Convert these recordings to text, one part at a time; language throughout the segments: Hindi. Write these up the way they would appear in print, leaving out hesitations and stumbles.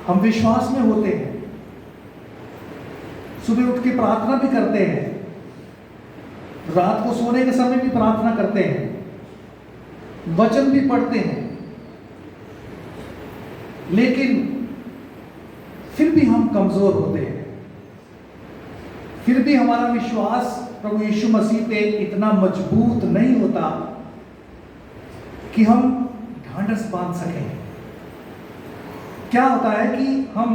हम विश्वास में होते हैं, सुबह उठ के प्रार्थना भी करते हैं, रात को सोने के समय भी प्रार्थना करते हैं, वचन भी पढ़ते हैं, लेकिन फिर भी हम कमजोर होते हैं। फिर भी हमारा विश्वास प्रभु यीशु मसीह पे इतना मजबूत नहीं होता कि हम ढांढस बांध सकें। क्या होता है कि हम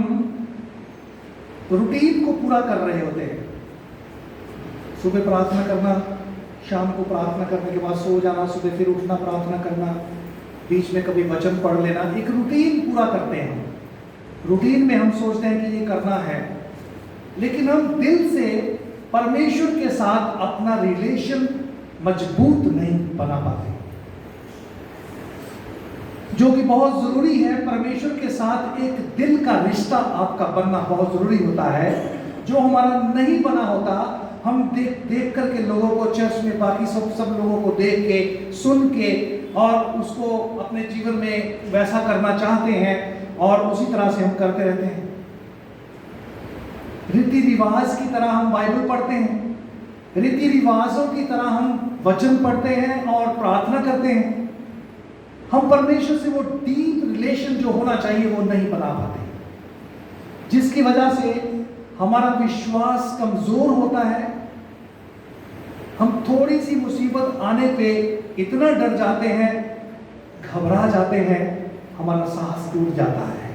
रूटीन को पूरा कर रहे होते हैं, सुबह प्रार्थना करना, शाम को प्रार्थना करने के बाद सो जाना, सुबह फिर उठना, प्रार्थना करना, बीच में कभी वचन पढ़ लेना, एक रूटीन पूरा करते हैं। रूटीन में हम सोचते हैं कि ये करना है, लेकिन हम दिल से परमेश्वर के साथ अपना रिलेशन मजबूत नहीं बना पाते, जो कि बहुत जरूरी है। परमेश्वर के साथ एक दिल का रिश्ता आपका बनना बहुत जरूरी होता है, जो हमारा नहीं बना होता। हम देख करके लोगों को चर्च में, बाकी सब लोगों को देख के, सुन के और उसको अपने जीवन में वैसा करना चाहते हैं और उसी तरह से हम करते रहते हैं। रीति रिवाज की तरह हम बाइबल पढ़ते हैं, रीति रिवाजों की तरह हम वचन पढ़ते हैं और प्रार्थना करते हैं। हम परमेश्वर से वो डीप रिलेशन जो होना चाहिए वो नहीं बना पाते, जिसकी वजह से हमारा विश्वास कमजोर होता है। हम थोड़ी सी मुसीबत आने पे इतना डर जाते हैं, घबरा जाते हैं, हमारा साहस टूट जाता है।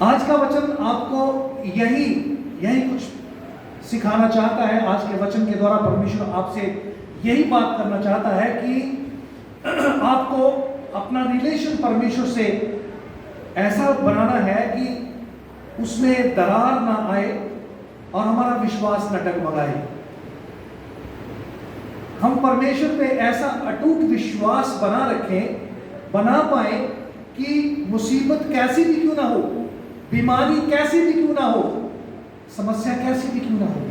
आज का वचन आपको यही कुछ सिखाना चाहता है। आज के वचन के द्वारा परमेश्वर आपसे यही बात करना चाहता है कि आपको अपना रिलेशन परमेश्वर से ऐसा बनाना है कि उसमें दरार ना आए और हमारा विश्वास न डगमगाए। हम परमेश्वर पे ऐसा अटूट विश्वास बना पाए कि मुसीबत कैसी भी क्यों ना हो, बीमारी कैसी भी क्यों ना हो, समस्या कैसी भी क्यों ना हो,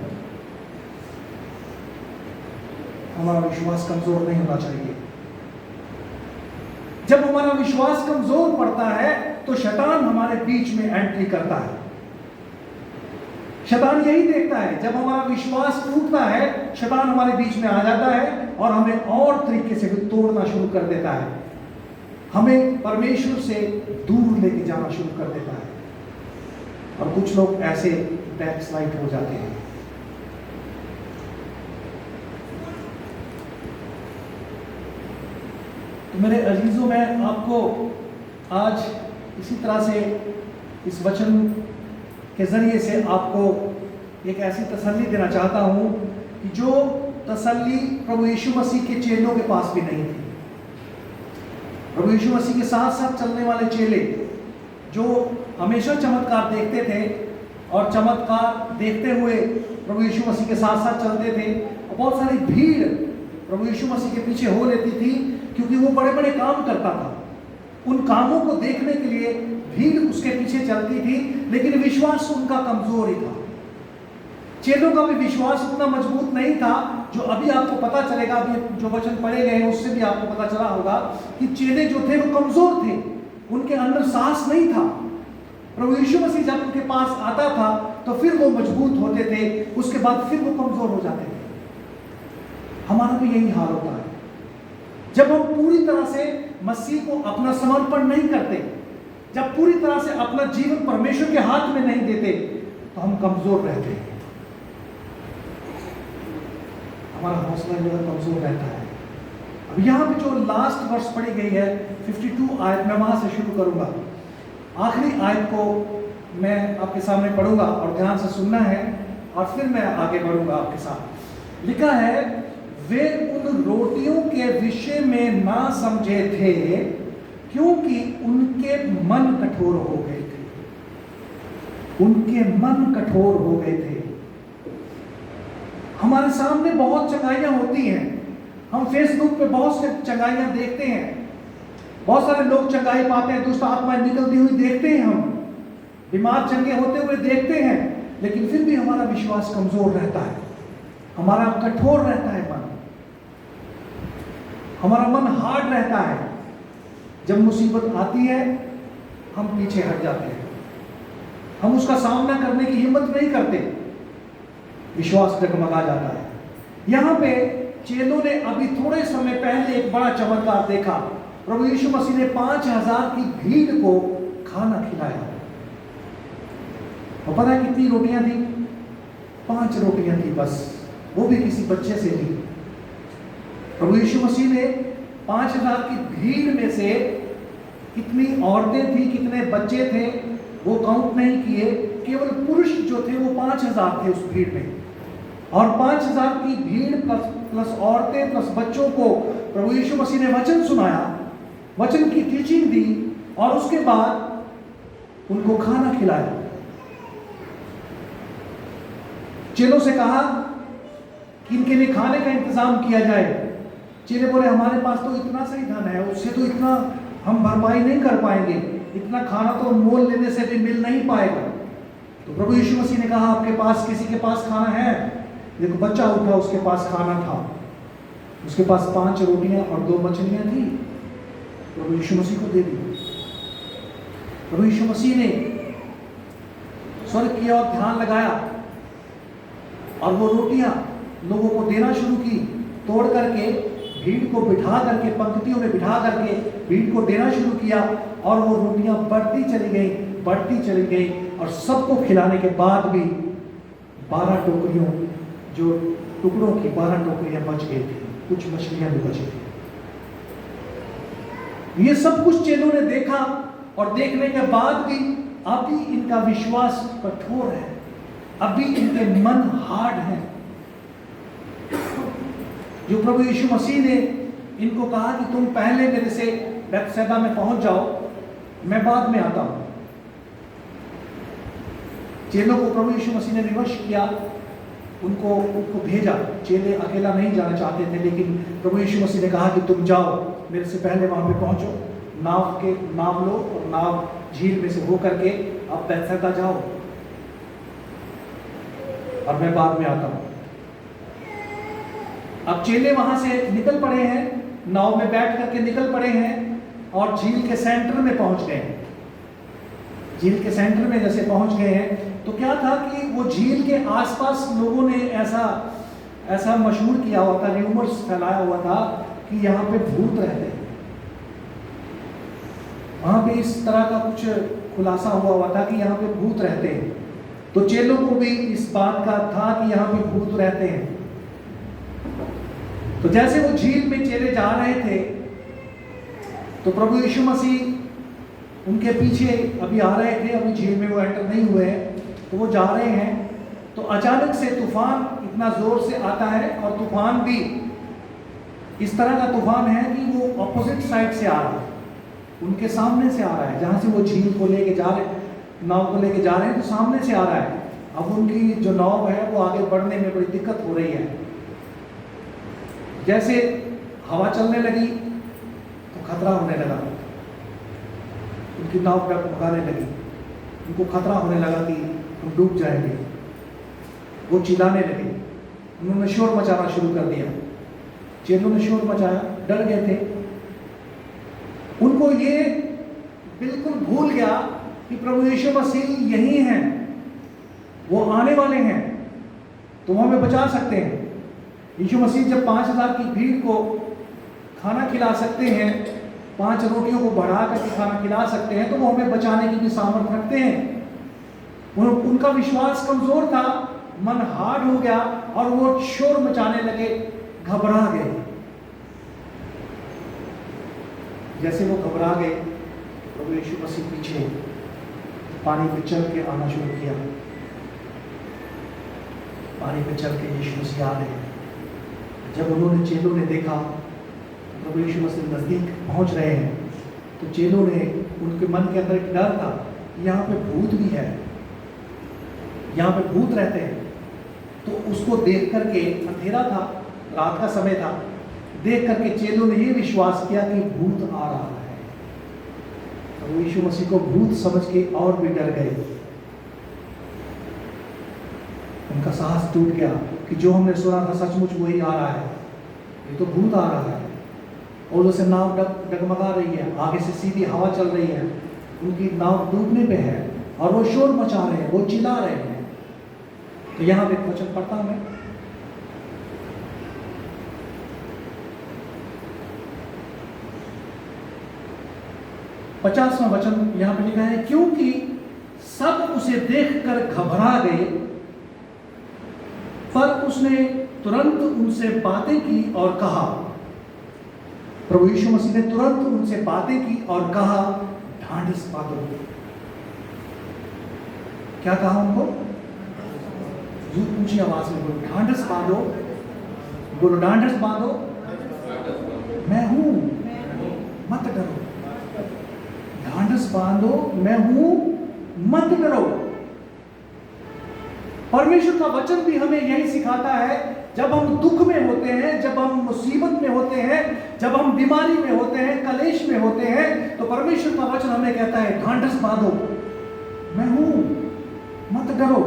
हमारा विश्वास कमजोर नहीं होना चाहिए। जब हमारा विश्वास कमजोर पड़ता है तो शैतान हमारे बीच में एंट्री करता है। शैतान यही देखता है, जब हमारा विश्वास टूटता है, शैतान हमारे बीच में आ जाता है और हमें और तरीके से तोड़ना शुरू कर देता है, हमें परमेश्वर से दूर लेके जाना शुरू कर देता है और कुछ लोग ऐसे बैकस्लाइड हो जाते हैं। तो मेरे अजीजों, मैं आपको आज इसी तरह से इस वचन के जरिए से आपको एक ऐसी तसल्ली देना चाहता हूं कि जो तसल्ली प्रभु यीशु मसीह के चेलों के पास भी नहीं थी। प्रभु यीशु मसीह के साथ साथ चलने वाले चेले जो हमेशा चमत्कार देखते थे और चमत्कार देखते हुए प्रभु यीशु मसीह के साथ साथ चलते थे, और बहुत सारी भीड़ प्रभु यीशु मसीह के पीछे हो लेती थी क्योंकि वो बड़े बड़े काम करता था। उन कामों को देखने के लिए भीड़ उसके पीछे चलती थी, लेकिन विश्वास उनका कमजोर ही था। चेलों का भी विश्वास उतना मजबूत नहीं था, जो अभी आपको पता चलेगा, अभी जो वचन पढ़े गए हैं उससे भी आपको पता चला होगा कि चेले जो थे वो कमजोर थे, उनके अंदर साहस नहीं था। प्रभु यीशु मसीह जब उनके पास आता था तो फिर वो मजबूत होते थे, उसके बाद फिर वो कमजोर हो जाते थे। हमारा भी यही हाल होता है। जब हम पूरी तरह से मसीह को अपना समर्पण नहीं करते, जब पूरी तरह से अपना जीवन परमेश्वर के हाथ में नहीं देते, तो हम कमजोर रहते हैं, हमारा हौसला जो है कमजोर रहता है। अब यहाँ पे जो लास्ट वर्ष पढ़ी गई है 52 आयत, मैं वहां से शुरू करूंगा। आखिरी आयत को मैं आपके सामने पढ़ूंगा और ध्यान से सुनना है और फिर मैं आगे बढ़ूंगा आपके साथ। लिखा है, वे उन रोटियों के विषय में ना समझे थे क्योंकि उनके मन कठोर हो गए थे। उनके मन कठोर हो गए थे। हमारे सामने बहुत चंगाइयां होती हैं, हम फेसबुक पे बहुत से चंगाइयां देखते हैं, बहुत सारे लोग चंगाई पाते हैं, दुष्ट आत्माएं निकलती हुई देखते हैं, हम बीमार चंगे होते हुए देखते हैं, लेकिन फिर भी हमारा विश्वास कमजोर रहता है, हमारा कठोर रहता है मन, हमारा मन हार्ड रहता है। जब मुसीबत आती है हम पीछे हट जाते हैं, हम उसका सामना करने की हिम्मत नहीं करते, विश्वास डगमगा जाता है। यहाँ पे चेलों ने अभी थोड़े समय पहले एक बड़ा चमत्कार देखा। प्रभु यीशु मसीह ने 5000 की भीड़ को खाना खिलाया। और पता है कितनी रोटियां थी? 5 रोटियां थी बस, वो भी किसी बच्चे से ली। प्रभु यीशु मसीह ने 5000 की भीड़ में से कितनी औरतें थी, कितने बच्चे थे, वो काउंट नहीं किए। केवल पुरुष जो थे वो 5000 थे उस भीड़ में। और 5000 की भीड़ प्लस औरतें प्लस बच्चों को प्रभु यीशु मसीह ने वचन सुनाया, वचन की टीचिंग दी और उसके बाद उनको खाना खिलाया। चेलों से कहा कि इनके लिए खाने का इंतजाम किया जाए। चेले बोले हमारे पास तो इतना सा ही धन है, उससे तो इतना हम भरपाई नहीं कर पाएंगे, इतना खाना तो मोल लेने से भी मिल नहीं पाएगा। तो प्रभु यीशु मसीह ने कहा आपके पास किसी के पास खाना है? देखो बच्चा उठा, उसके पास खाना था, उसके पास 5 रोटियां और 2 मछलियां थी। प्रभु यीशु मसीह को दे दी। प्रभु यीशु मसीह ने स्वर्ग की ओर ध्यान लगाया और वो रोटियां लोगों को देना शुरू की, तोड़ करके भीड़ को बिठा करके, पंक्तियों में बिठा करके भीड़ को देना शुरू किया। और वो रोटियां बढ़ती चली गई, बढ़ती चली गई और सबको खिलाने के बाद भी 12 टोकरियों, जो टुकड़ों की 12 टोकरियां बच गई थी, कुछ मछलियां भी बची थी। ये सब कुछ चेलों ने देखा और देखने के बाद भी अभी इनका विश्वास कठोर है, अभी इनके मन हार्ड हैं। जो प्रभु यीशु मसीह ने इनको कहा कि तुम पहले मेरे से बैतसैदा में पहुंच जाओ, मैं बाद में आता हूं। चेलों को प्रभु यीशु मसीह ने विवश किया, उनको भेजा। चेले अकेला नहीं जाना चाहते थे, लेकिन प्रभु यीशु मसीह ने कहा कि तुम जाओ, मेरे से पहले वहां पे पहुंचो, नाव लो और नाव झील में से हो करके आप बैतसैदा जाओ और मैं बाद में आता हूं। अब चेले वहां से निकल पड़े हैं, नाव में बैठ करके निकल पड़े हैं और झील के सेंटर में पहुंच गए हैं। झील के सेंटर में जैसे पहुंच गए हैं तो क्या था कि वो झील के आसपास लोगों ने ऐसा मशहूर किया हुआ था, र्यूमर्स फैलाया हुआ था कि यहाँ पे भूत रहते हैं। वहां पे इस तरह का कुछ खुलासा हुआ था कि यहाँ पे भूत रहते हैं। तो चेलों को भी इस बात का था कि यहाँ पे भूत रहते हैं। तो जैसे वो झील में चेले जा रहे थे तो प्रभु यीशु मसीह उनके पीछे अभी आ रहे थे, अभी झील में वो एंटर नहीं हुए हैं, तो वो जा रहे हैं। तो अचानक से तूफान इतना जोर से आता है और तूफान भी इस तरह का तूफान है कि वो ऑपोजिट साइड से आ रहा है, उनके सामने से आ रहा है। जहां से वो झील को लेके जा रहे, नाव को लेके जा रहे हैं, तो सामने से आ रहा है। अब उनकी जो नाव है वो आगे बढ़ने में बड़ी दिक्कत हो रही है। जैसे हवा चलने लगी तो खतरा होने लगा, उनकी नाव भगाने लगी, उनको खतरा होने लगा कि हम डूब जाएंगे। वो चिल्लाने लगे, उन्होंने शोर मचाना शुरू कर दिया। चेलों ने शोर मचाया, डर गए थे। उनको ये बिल्कुल भूल गया कि प्रभु यीशु मसीह यही हैं, वो आने वाले हैं, तो वो हमें बचा सकते हैं। यीशु मसीह जब 5000 की भीड़ को खाना खिला सकते हैं, 5 रोटियों को बढ़ा करके खाना खिला सकते हैं, तो वो हमें बचाने की भी सामर्थ्य रखते हैं। उनका विश्वास कमजोर था, मन हार्ड हो गया और वो शोर मचाने लगे, घबरा गए। जैसे वो घबरा गए, प्रभु यीशु मसीह पीछे पानी पे चल के आना शुरू किया। पानी पे चल के यीशु मसीह आ रहे हैं। जब उन्होंने, चेलों ने देखा प्रभु यीशु मसीह नजदीक पहुंच रहे हैं, तो चेलों ने, उनके मन के अंदर एक डर था, यहाँ पे भूत भी है, यहाँ पे भूत रहते हैं। तो उसको देख करके, अंधेरा था, रात का समय था, देख करके चेलों ने ये विश्वास किया कि भूत आ रहा है। प्रभु यीशु मसीह को भूत समझ के और भी डर गए। उनका साहस टूट गया कि जो हमने सुना था सचमुच वही आ रहा है, ये तो भूत आ रहा है। और उसे नाव डगमगा रही है, आगे से सीधी हवा चल रही है, उनकी नाव डूबने पे है और वो शोर मचा रहे हैं, वो चिल्ला रहे हैं। तो यहां पे वचन पढ़ता हूं मैं, पचासवां वचन यहां पे लिखा है, क्योंकि सब उसे देखकर घबरा गए, पर उसने तुरंत उनसे बातें की और कहा, प्रभु यीशु मसीह ने तुरंत उनसे बातें की और कहा, ढांढस बांधो। क्या कहा उनको? ऊंची आवाज में बोलो, ढांढस बांधो। बोलो, ढांढस बांधो, मैं हूं, मत डरो। ढांढस बांधो, मैं हूं, मत डरो। परमेश्वर का वचन भी हमें यही सिखाता है, जब हम दुख में होते हैं, जब हम मुसीबत में होते हैं, जब हम बीमारी में होते हैं, कलेश में होते हैं, तो परमेश्वर का वचन हमें कहता है, ढांढस बांधो, मैं हूं, मत डरो।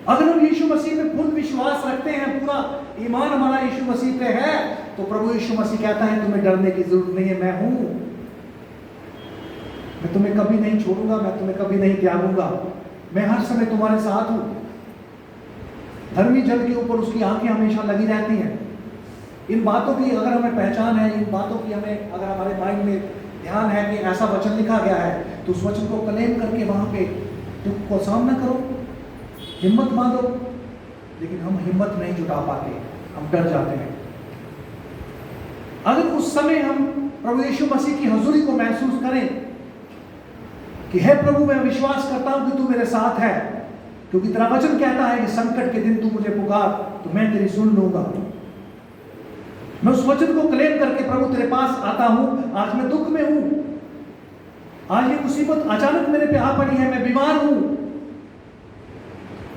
अगर हम यीशु मसीह में पूर्ण विश्वास रखते हैं, पूरा ईमान हमारा यीशु मसीह पे है, तो प्रभु यीशु मसीह कहता है, तुम्हें डरने की जरूरत नहीं है, मैं हूं, मैं तुम्हें कभी नहीं छोड़ूंगा, मैं तुम्हें कभी नहीं त्यागूंगा, मैं हर समय तुम्हारे साथ हूं। धर्मी जन के ऊपर उसकी आंखें हमेशा लगी रहती हैं। इन बातों की अगर हमें पहचान है, इन बातों की हमें अगर हमारे माइंड में ध्यान है कि ऐसा वचन लिखा गया है, तो उस वचन को क्लेम करके वहां पे दुख को सामना करो, हिम्मत बांधो। लेकिन हम हिम्मत नहीं जुटा पाते, हम डर जाते हैं। अगर उस समय हम प्रभु यीशु मसीह की हुजूरी को महसूस करें कि हे प्रभु, मैं विश्वास करता हूं कि तू मेरे साथ है, क्योंकि तेरा वचन कहता है कि संकट के दिन तू मुझे पुकार तो मैं तेरी सुन लूंगा। मैं उस वचन को क्लेम करके प्रभु तेरे पास आता हूं। आज मैं दुख में हूं, आज ये मुसीबत अचानक मेरे पे आ पड़ी है, मैं बीमार हूं,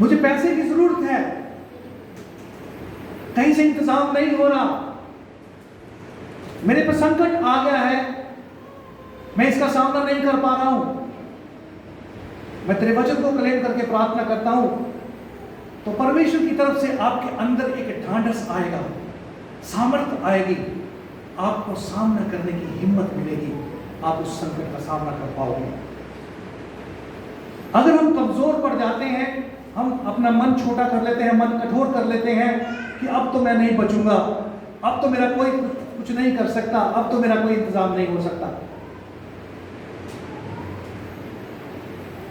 मुझे पैसे की जरूरत है, कहीं से इंतजाम नहीं हो रहा, मेरे पर संकट आ गया है, मैं इसका सामना नहीं कर पा रहा हूं। मैं तेरे वचन को क्लेम करके प्रार्थना करता हूं, तो परमेश्वर की तरफ से आपके अंदर एक ढांढस आएगा, सामर्थ्य आएगी, आपको सामना करने की हिम्मत मिलेगी, आप उस संकट का सामना कर पाओगे। अगर हम कमजोर पड़ जाते हैं, हम अपना मन छोटा कर लेते हैं, मन कठोर कर लेते हैं कि अब तो मैं नहीं बचूंगा, अब तो मेरा कोई कुछ नहीं कर सकता, अब तो मेरा कोई इंतजाम नहीं हो सकता,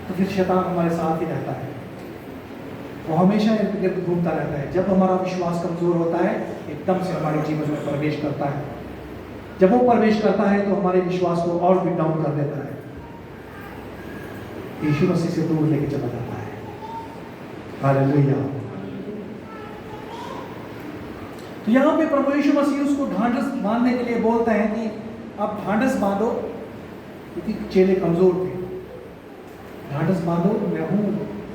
तो फिर शैतान हमारे साथ ही रहता है, वो हमेशा इर्द गिर्द घूमता रहता है। जब हमारा विश्वास कमजोर होता है, एकदम से हमारे जीवन में प्रवेश करता है। जब वो प्रवेश करता है तो हमारे विश्वास को और भी डाउन कर देता है, यीशु मसीह से दूर लेके चला जाता है। हालेलुया। तो यहां पे प्रभु यीशु मसीह उसको ढांढस बांधने के लिए बोलते हैं कि आप ढांढस बांधो, क्योंकि चेले कमजोर थे। ढांढस बांधो, मैं हूं,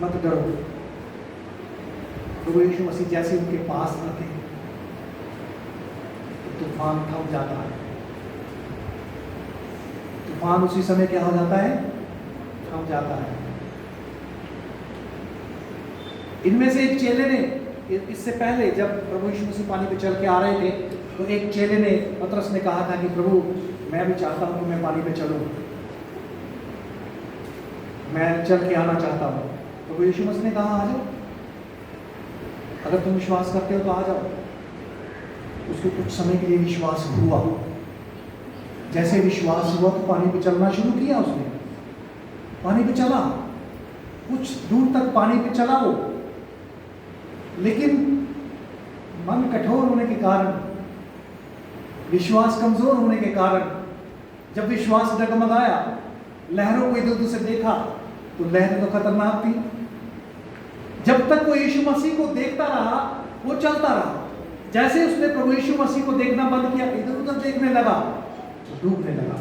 मत डरो। प्रभु यीशु मसीह जैसे उनके पास आते हैं, तो तूफान थम जाता है। तूफान उसी समय क्या हो जाता है? थम जाता है। इनमें से एक चेले ने, इससे पहले जब प्रभु यीशु मसीह पानी पे चल के आ रहे थे, तो एक चेले ने, पतरस ने कहा था कि प्रभु, मैं भी चाहता हूं कि मैं पानी पे चलूं, मैं चल के आना चाहता हूं। प्रभु यीशु मसीह ने कहा, आ जाओ, अगर तुम विश्वास करते हो तो आ जाओ। उसको कुछ समय के लिए विश्वास हुआ, जैसे विश्वास हुआ तो पानी पे चलना शुरू किया। उसने पानी पे चला, कुछ दूर तक पानी पे चला वो, लेकिन मन कठोर होने के कारण, विश्वास कमजोर होने के कारण, जब विश्वास डगमगाया, लहरों को इधर उधर से देखा, तो लहरें तो खतरनाक थी। जब तक वो यीशु मसीह को देखता रहा, वो चलता रहा। जैसे उसने प्रभु यीशु मसीह को देखना बंद किया, इधर उधर देखने लगा, तो डूबने लगा।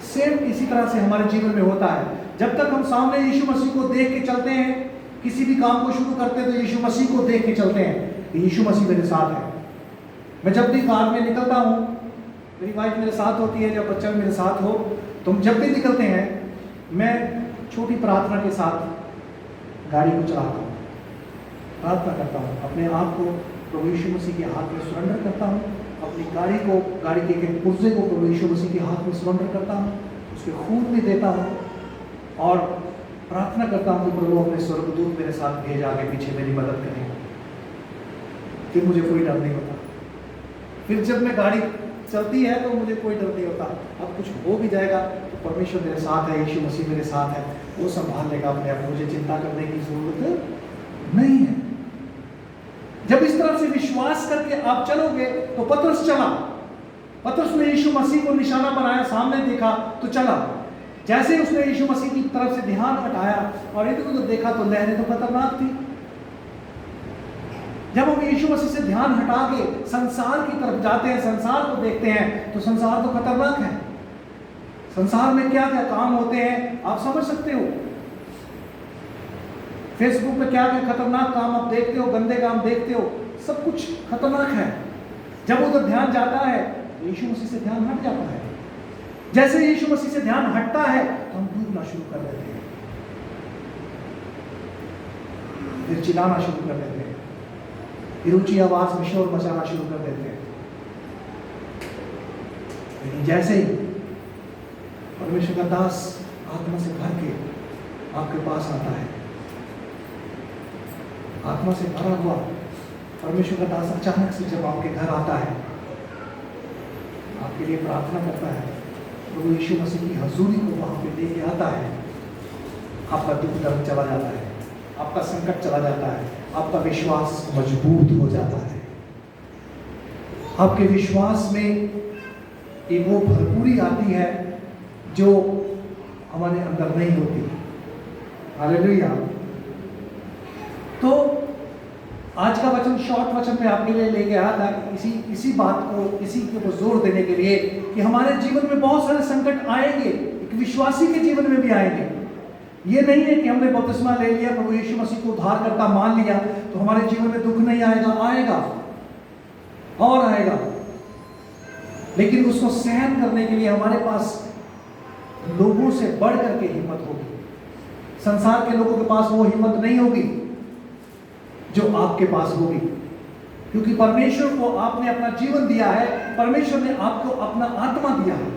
सेम इसी तरह से हमारे जीवन में होता है। जब तक हम सामने यीशु मसीह को देख के चलते हैं, किसी भी काम को शुरू करते हैं तो यीशु मसीह को देख के चलते हैं, यीशु मसीह मेरे साथ है। मैं जब भी कार में निकलता हूँ, मेरी वाइफ मेरे साथ होती है, जब बच्चा मेरे साथ हो, तो हम जब भी निकलते हैं, मैं छोटी प्रार्थना के साथ गाड़ी को चलाता हूँ, प्रार्थना करता हूँ, अपने आप को प्रभु यीशु मसीह के हाथ में सरेंडर करता हूँ अपनी गाड़ी के एक पुर्जे को प्रभु यीशु मसीह के हाथ में सरेंडर करता हूँ, उसके खून में देता हूँ और प्रार्थना करता हूँ कि प्रभु अपने स्वर्गदूत मेरे साथ भेज आगे पीछे मेरी मदद करें। फिर मुझे कोई डर नहीं होता। फिर जब मैं गाड़ी चलती है तो मुझे कोई डर नहीं होता। अब कुछ हो भी जाएगा तो परमेश्वर मेरे साथ है, यीशु मसीह मेरे साथ है, वो संभाल लेगा अपने आप, मुझे चिंता करने की जरूरत नहीं है। जब इस तरह से विश्वास करके आप चलोगे तो पतरस चला। पतरस ने यीशु मसीह को निशाना बनाया, सामने देखा तो चला। जैसे उसने यीशु मसीह की तरफ से ध्यान हटाया और इधर उधर देखा तो लहरें तो खतरनाक थी। जब हम यीशु मसीह से ध्यान हटा के संसार की तरफ जाते हैं, संसार को देखते हैं तो संसार तो खतरनाक है। संसार में क्या क्या काम होते हैं आप समझ सकते हो। फेसबुक पे क्या क्या खतरनाक काम आप देखते हो, गंदे काम देखते हो, सब कुछ खतरनाक है। जब उधर ध्यान जाता है यीशु मसीह से ध्यान हट जाता है। जैसे यीशु मसीह से ध्यान हटता है तो हम डूबना शुरू कर देते हैं, फिर चिल्लाना शुरू कर देते हैं, फिर ऊंची आवाज में शोर मचाना शुरू कर देते हैं। लेकिन जैसे ही परमेश्वर का दास आत्मा से भर के आपके पास आता है, आत्मा से भरा हुआ परमेश्वर का दास अचानक से जब आपके घर आता है, आपके लिए प्रार्थना करता है, प्रभु यीशु मसीह की हजूरी को वहां पे लेके आता है, आपका दुख दर्द चला जाता है, आपका संकट चला जाता है, आपका विश्वास मजबूत हो जाता है। आपके विश्वास में एक वो भरपूरी आती है जो हमारे अंदर नहीं होती। हालेलुया। तो आज का वचन शॉर्ट वचन में आपके लिए लेके आया था इसी बात को, इसी के ऊपर जोर देने के लिए कि हमारे जीवन में बहुत सारे संकट आएंगे, एक विश्वासी के जीवन में भी आएंगे। ये नहीं है कि हमने बपतिस्मा ले लिया, प्रभु यीशु मसीह को उद्धारकर्ता मान लिया तो हमारे जीवन में दुख नहीं आएगा। आएगा और आएगा, लेकिन उसको सहन करने के लिए हमारे पास लोगों से बढ़ करके हिम्मत होगी। संसार के लोगों के पास वो हिम्मत नहीं होगी जो आपके पास होगी, क्योंकि परमेश्वर को आपने अपना जीवन दिया है, परमेश्वर ने आपको अपना आत्मा दिया है।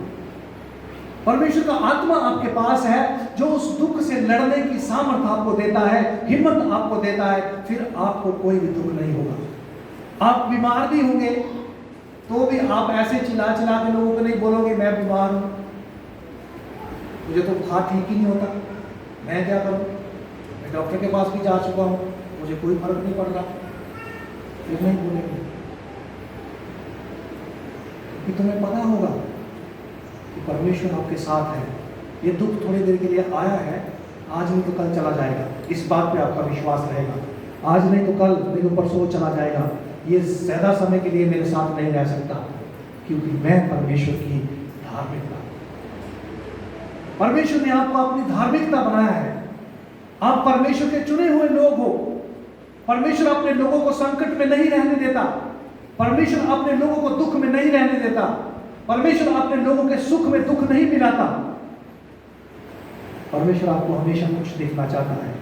परमेश्वर का आत्मा आपके पास है जो उस दुख से लड़ने की सामर्थ्य आपको देता है, हिम्मत आपको देता है, फिर आपको कोई भी दुख नहीं होगा। आप बीमार भी होंगे तो भी आप ऐसे चिल्ला चिल्ला के लोगों को नहीं बोलोगे मैं बीमार हूं, मुझे तो बुखार ठीक ही नहीं होता, मैं क्या करूं, मैं डॉक्टर के पास भी जा चुका हूं, मुझे कोई फर्क नहीं पड़ रहा, फिर नहीं बोलेंगे। क्योंकि तुम्हें पता होगा कि परमेश्वर आपके साथ है। ये दुख थोड़ी देर के लिए आया है, आज नहीं तो कल चला जाएगा, इस बात पे आपका विश्वास रहेगा। आज नहीं तो कल, नहीं तो परसों चला जाएगा, ये ज्यादा समय के लिए मेरे साथ नहीं रह सकता, क्योंकि मैं परमेश्वर की धार्मिकता, परमेश्वर ने आपको अपनी धार्मिकता बनाया है। आप परमेश्वर के चुने हुए लोग हो। परमेश्वर अपने लोगों को संकट में नहीं रहने देता, परमेश्वर अपने लोगों को दुख में नहीं रहने देता, परमेश्वर अपने लोगों के सुख में दुख नहीं मिलाता। परमेश्वर आपको हमेशा खुश देखना चाहता है।